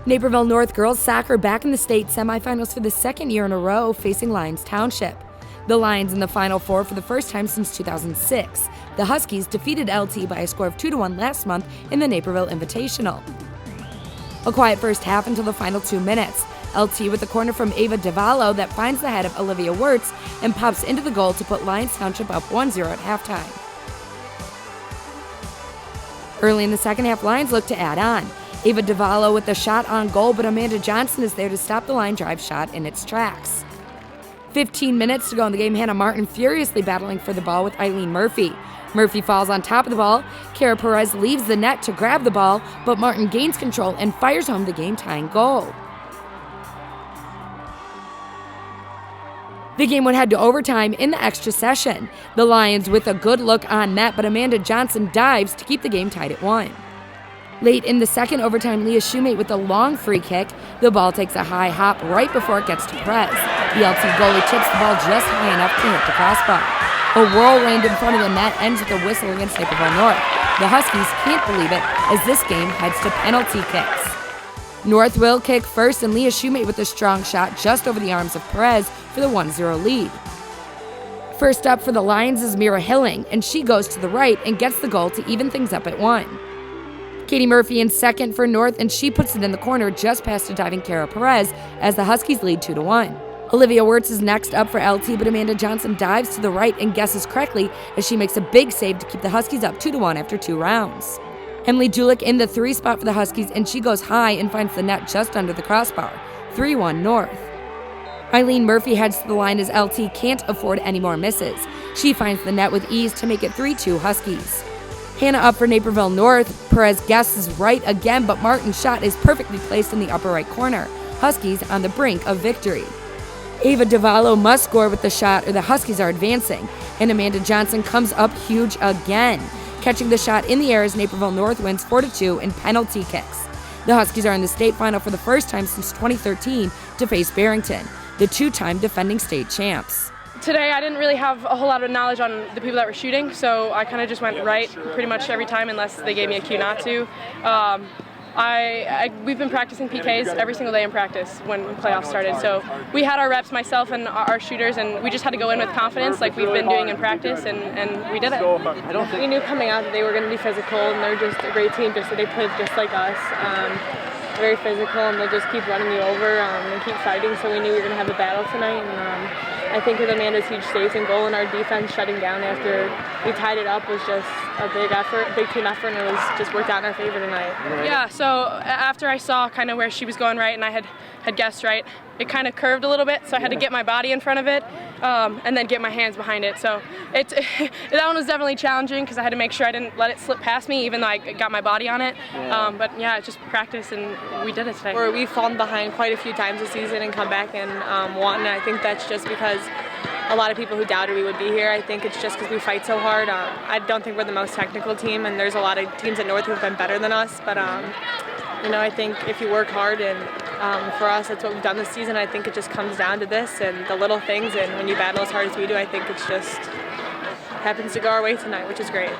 Naperville North Girls Soccer back in the state semifinals for the second year in a row, facing Lyons Township. The Lions in the Final Four for the first time since 2006. The Huskies defeated LT by a score of 2-1 last month in the Naperville Invitational. A quiet first half until the final 2 minutes. LT with a corner from Ava Davallo that finds the head of Olivia Wirtz and pops into the goal to put Lyons Township up 1-0 at halftime. Early in the second half, Lions look to add on. Ava Davallo with the shot on goal, but Amanda Johnson is there to stop the line drive shot in its tracks. 15 minutes to go in the game, Hannah Martin furiously battling for the ball with Eileen Murphy. Murphy falls on top of the ball. Cara Perez leaves the net to grab the ball, but Martin gains control and fires home the game-tying goal. The game would head to overtime in the extra session. The Lions with a good look on net, but Amanda Johnson dives to keep the game tied at 1. Late in the second overtime, Leah Shoemate with a long free kick. The ball takes a high hop right before it gets to Perez. The LT goalie tips the ball just high enough to hit the crossbar. A whirlwind in front of the net ends with a whistle against Naperville North. The Huskies can't believe it as this game heads to penalty kicks. North will kick first, and Leah Shoemate with a strong shot just over the arms of Perez for the 1-0 lead. First up for the Lions is Mira Hilling, and she goes to the right and gets the goal to even things up at 1. Katie Murphy in second for North, and she puts it in the corner just past a diving Cara Perez as the Huskies lead 2-1. Olivia Wirtz is next up for LT, but Amanda Johnson dives to the right and guesses correctly as she makes a big save to keep the Huskies up 2-1 after 2 rounds. Emily Julik in the 3 spot for the Huskies, and she goes high and finds the net just under the crossbar. 3-1 North. Eileen Murphy heads to the line as LT can't afford any more misses. She finds the net with ease to make it 3-2 Huskies. Hannah up for Naperville North. Perez guesses right again, but Martin's shot is perfectly placed in the upper right corner. Huskies on the brink of victory. Ava Davallo must score with the shot or the Huskies are advancing, and Amanda Johnson comes up huge again. Catching the shot in the air as Naperville North wins 4-2 in penalty kicks. The Huskies are in the state final for the first time since 2013 to face Barrington, the 2-time defending state champs. Today I didn't really have a whole lot of knowledge on the people that were shooting, so I kind of just went right pretty much every time unless they gave me a cue not to. We've been practicing PKs every single day in practice when playoffs started, so we had our reps, myself and our shooters, and we just had to go in with confidence like we've been doing in practice, and we did it. We knew coming out that they were going to be physical, and they're just a great team, just so they played just like us. Very physical, and they'll just keep running you over and keep fighting, so we knew we were going to have a battle tonight. And I think with Amanda's huge saves and goal and our defense shutting down after we tied it up was just a big effort, big team effort, and it was just worked out in our favor tonight. Yeah, so after I saw kind of where she was going right and I had guessed right, it kind of curved a little bit, so I had to get my body in front of it and then get my hands behind it. So that one was definitely challenging because I had to make sure I didn't let it slip past me even though I got my body on it. But yeah, just practice and we did it today. We've fallen behind quite a few times this season and come back and won, and I think that's just because a lot of people who doubted we would be here. I think it's just because we fight so hard. I don't think we're the most technical team, and there's a lot of teams at North who have been better than us, but I think if you work hard, and for us, that's what we've done this season. I think it just comes down to this and the little things, and when you battle as hard as we do, I think it's just happens to go our way tonight, which is great.